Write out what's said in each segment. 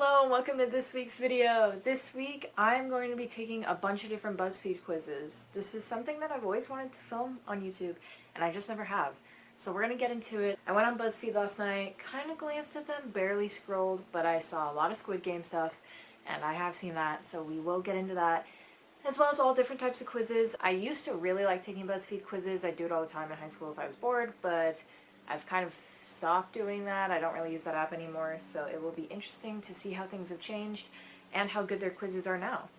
Hello and welcome to this week's video. This week I'm going to be taking a bunch of different Buzzfeed quizzes. This is something that I've always wanted to film on YouTube and I just never have. So we're going to get into it. I went on Buzzfeed last night, kind of glanced at them, barely scrolled, but I saw a lot of Squid Game stuff and I have seen that, so we will get into that. As well as all different types of quizzes. I used to really like taking Buzzfeed quizzes. I'd do it all the time in high school if I was bored, but I've kind of stopped doing that. I don't really use that app anymore, so it will be interesting to see how things have changed and how good their quizzes are now.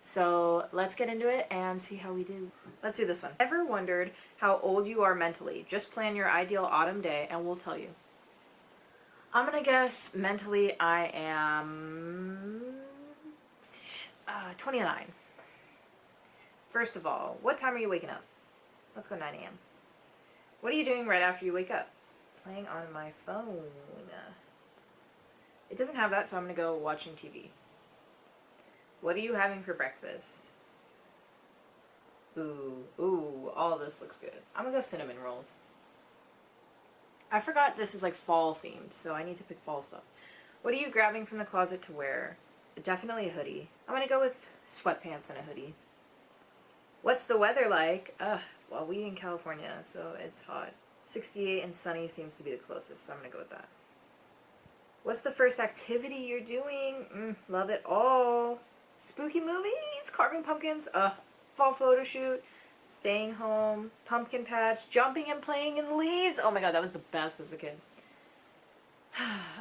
So let's get into it and see how we do. Let's do this one. Ever wondered how old you are mentally? Just plan your ideal autumn day and we'll tell you. I'm gonna guess mentally I am 29. First of all, what time are you waking up? Let's go 9 a.m. What are you doing right after you wake up? Playing on my phone. It doesn't have that, so I'm going to go watching TV. What are you having for breakfast? Ooh, all this looks good. I'm going to go cinnamon rolls. I forgot this is like fall themed, so I need to pick fall stuff. What are you grabbing from the closet to wear? Definitely a hoodie. I'm going to go with sweatpants and a hoodie. What's the weather like? Well, we in California, so it's hot. 68 and sunny seems to be the closest, so I'm going to go with that. What's the first activity you're doing? Love it all. Spooky movies, carving pumpkins, fall photo shoot, staying home, pumpkin patch, jumping and playing in leaves. Oh my god, that was the best as a kid.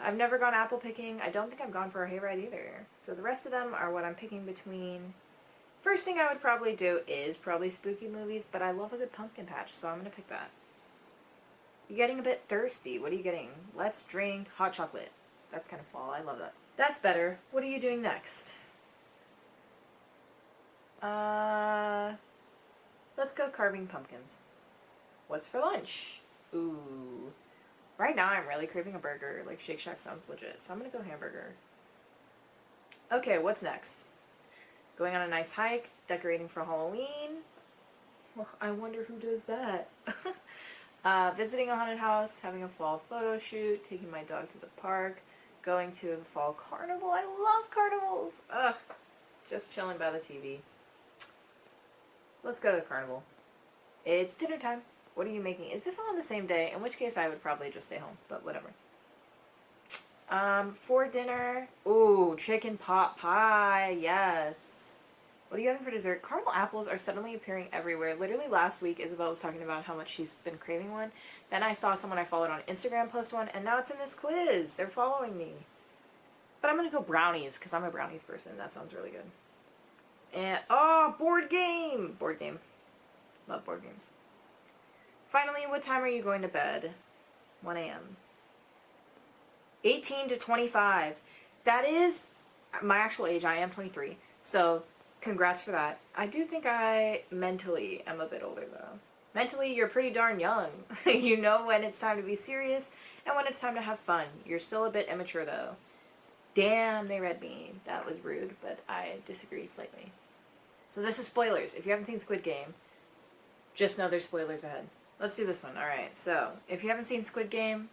I've never gone apple picking. I don't think I've gone for a hayride either. So the rest of them are what I'm picking between. First thing I would probably do is probably spooky movies, but I love a good pumpkin patch, so I'm going to pick that. You're getting a bit thirsty. What are you getting? Let's drink hot chocolate. That's kind of fall. I love that. That's better. What are you doing next? Let's go carving pumpkins. What's for lunch? Ooh. Right now I'm really craving a burger. Like Shake Shack sounds legit, so I'm going to go hamburger. Okay, what's next? Going on a nice hike, decorating for Halloween. Well, I wonder who does that. Visiting a haunted house, having a fall photo shoot, taking my dog to the park, going to a fall carnival. I love carnivals. Just chilling by the TV. Let's go to the carnival. It's dinner time. What are you making? Is this all on the same day? In which case I would probably just stay home, but whatever. For dinner, ooh, chicken pot pie, yes. What are you having for dessert? Caramel apples are suddenly appearing everywhere. Literally last week, Isabel was talking about how much she's been craving one. Then I saw someone I followed on Instagram post one, and now it's in this quiz. They're following me. But I'm going to go brownies, because I'm a brownies person. That sounds really good. And, board game! Board game. Love board games. Finally, what time are you going to bed? 1 a.m. 18 to 25. That is my actual age. I am 23. So, congrats for that. I do think I mentally am a bit older though. Mentally, you're pretty darn young. You know when it's time to be serious and when it's time to have fun. You're still a bit immature though. Damn, they read me. That was rude, but I disagree slightly. So this is spoilers. If you haven't seen Squid Game, just know there's spoilers ahead. Let's do this one. Alright, so if you haven't seen Squid Game,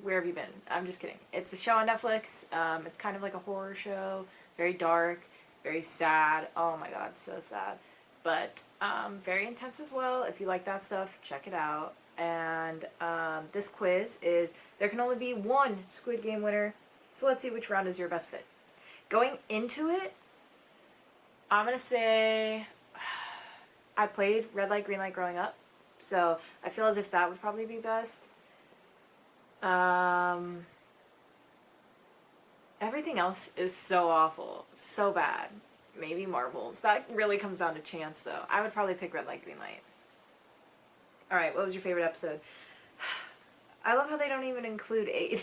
where have you been? I'm just kidding. It's a show on Netflix. It's kind of like a horror show. Very dark. Very sad. Oh my god, so sad. But very intense as well. If you like that stuff, check it out. And this quiz is, there can only be one Squid Game winner. So let's see which round is your best fit. Going into it, I'm going to say I played red light, green light growing up. So I feel as if that would probably be best. Everything else is so awful. So bad. Maybe marbles. That really comes down to chance, though. I would probably pick red light, green light. Alright, what was your favorite episode? I love how they don't even include 8.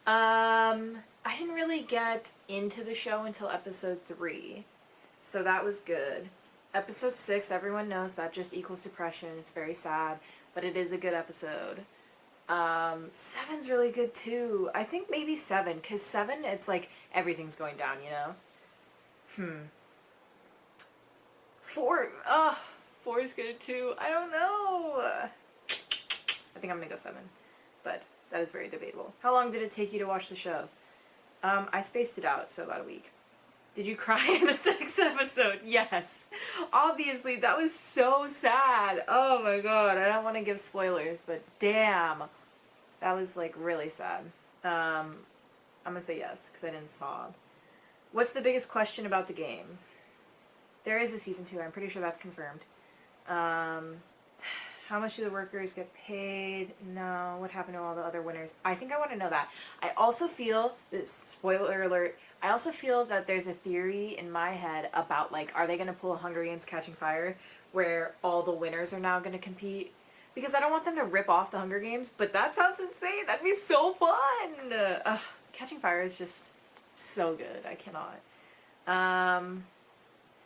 I didn't really get into the show until episode 3. So that was good. Episode 6, everyone knows that just equals depression. It's very sad. But it is a good episode. 7's really good too. I think maybe 7, because 7, it's like everything's going down, you know? 4, 4 is good too. I don't know. I think I'm gonna go 7, but that is very debatable. How long did it take you to watch the show? I spaced it out, so about a week. Did you cry in the sex episode? Yes. Obviously, that was so sad. Oh my god, I don't want to give spoilers, but damn. That was, like, really sad. I'm gonna say yes, because I didn't sob. What's the biggest question about the game? There is a season 2, I'm pretty sure that's confirmed. How much do the workers get paid? No. What happened to all the other winners? I think I want to know that. I also feel, spoiler alert, I also feel that there's a theory in my head about, like, are they going to pull a Hunger Games Catching Fire where all the winners are now going to compete? Because I don't want them to rip off the Hunger Games, but that sounds insane. That'd be so fun. Catching Fire is just so good. I cannot.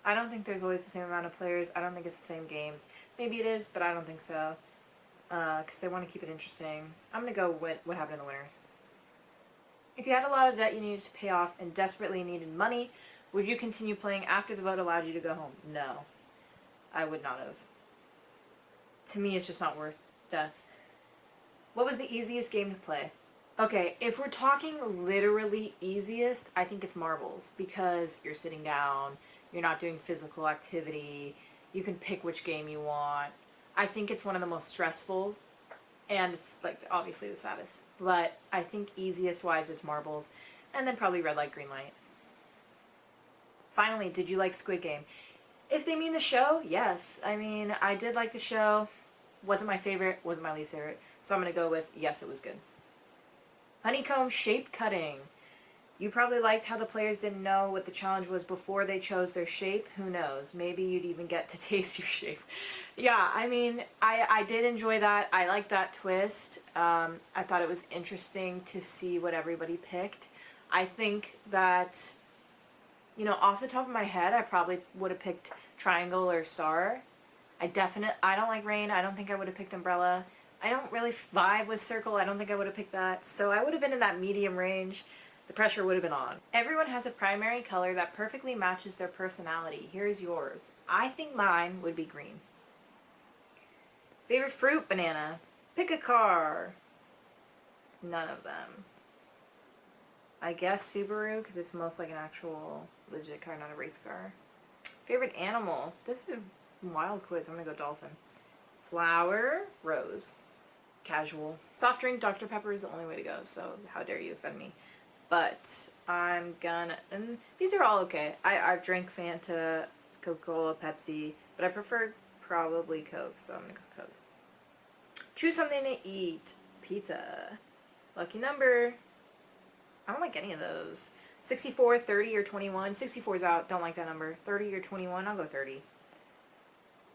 I don't think there's always the same amount of players. I don't think it's the same games. Maybe it is, but I don't think so. Because they want to keep it interesting. I'm going to go with what happened to the winners. If you had a lot of debt you needed to pay off and desperately needed money, would you continue playing after the vote allowed you to go home? No. I would not have. To me, it's just not worth death. What was the easiest game to play? Okay, if we're talking literally easiest, I think it's marbles. Because you're sitting down, you're not doing physical activity, you can pick which game you want. I think it's one of the most stressful, and it's, like, obviously the saddest. But I think easiest-wise, it's marbles, and then probably red light, green light. Finally, did you like Squid Game? If they mean the show, yes. I mean, I did like the show. Wasn't my favorite, wasn't my least favorite. So I'm going to go with, yes, it was good. Honeycomb shape cutting. You probably liked how the players didn't know what the challenge was before they chose their shape. Who knows? Maybe you'd even get to taste your shape. Yeah, I mean, I did enjoy that. I liked that twist. I thought it was interesting to see what everybody picked. I think that, you know, off the top of my head, I probably would have picked triangle or star. I don't like rain. I don't think I would have picked umbrella. I don't really vibe with circle. I don't think I would have picked that. So I would have been in that medium range. The pressure would have been on. Everyone has a primary color that perfectly matches their personality. Here's yours. I think mine would be green. Favorite fruit? Banana. Pick a car. None of them. I guess Subaru, because it's most like an actual legit car, not a race car. Favorite animal? This is a wild quiz. I'm going to go dolphin. Flower? Rose. Casual. Soft drink? Dr. Pepper is the only way to go, so how dare you offend me. But I'm gonna, and these are all okay. I've drank Fanta, Coca-Cola, Pepsi, but I prefer probably Coke, so I'm gonna go Coke. Choose something to eat. Pizza. Lucky number. I don't like any of those. 64, 30, or 21. 64's out. Don't like that number. 30 or 21. I'll go 30.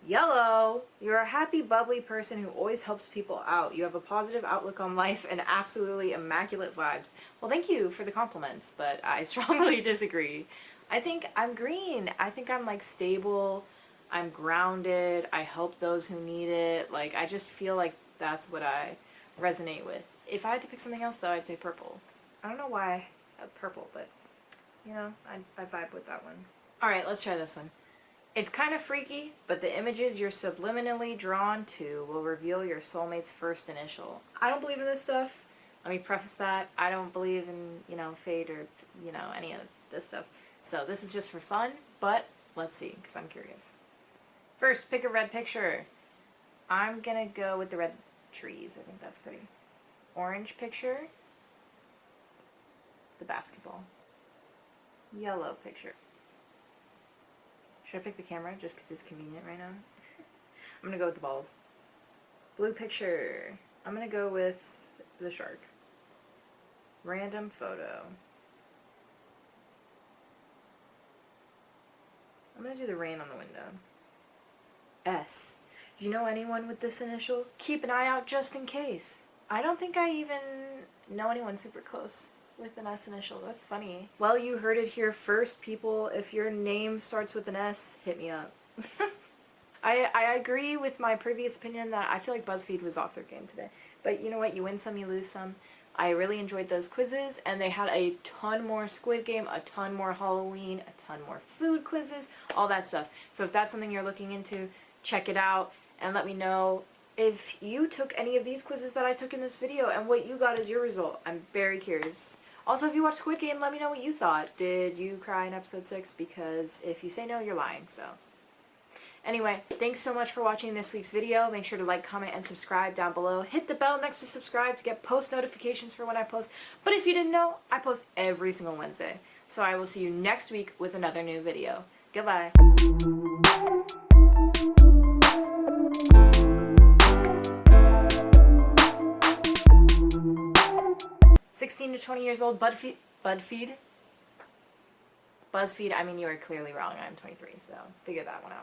Yellow. You're a happy, bubbly person who always helps people out. You have a positive outlook on life and absolutely immaculate vibes. Well, thank you for the compliments, but I strongly disagree. I think I'm green. I think I'm, like, stable. I'm grounded. I help those who need it. Like, I just feel like that's what I resonate with. If I had to pick something else, though, I'd say purple. I don't know why purple, but, you know, I vibe with that one. Alright, let's try this one. It's kind of freaky, but the images you're subliminally drawn to will reveal your soulmate's first initial. I don't believe in this stuff. Let me preface that. I don't believe in, you know, fate or, you know, any of this stuff. So this is just for fun, but let's see, because I'm curious. First, pick a red picture. I'm gonna go with the red trees. I think that's pretty. Orange picture. The basketball. Yellow picture. Should I pick the camera just because it's convenient right now? I'm going to go with the balls. Blue picture. I'm going to go with the shark. Random photo. I'm going to do the rain on the window. S. Do you know anyone with this initial? Keep an eye out just in case. I don't think I even know anyone super close with an S initial. That's funny. Well, you heard it here first, people. If your name starts with an S, hit me up. I agree with my previous opinion that I feel like Buzzfeed was off their game today. But you know what? You win some, you lose some. I really enjoyed those quizzes, and they had a ton more Squid Game, a ton more Halloween, a ton more food quizzes, all that stuff. So if that's something you're looking into, check it out, and let me know if you took any of these quizzes that I took in this video and what you got as your result. I'm very curious. Also, if you watched Squid Game, let me know what you thought. Did you cry in episode 6? Because if you say no, you're lying, so. Anyway, thanks so much for watching this week's video. Make sure to like, comment, and subscribe down below. Hit the bell next to subscribe to get post notifications for when I post. But if you didn't know, I post every single Wednesday. So I will see you next week with another new video. Goodbye. 16 to 20 years old, Buzzfeed, I mean, you are clearly wrong. I'm 23, so figure that one out.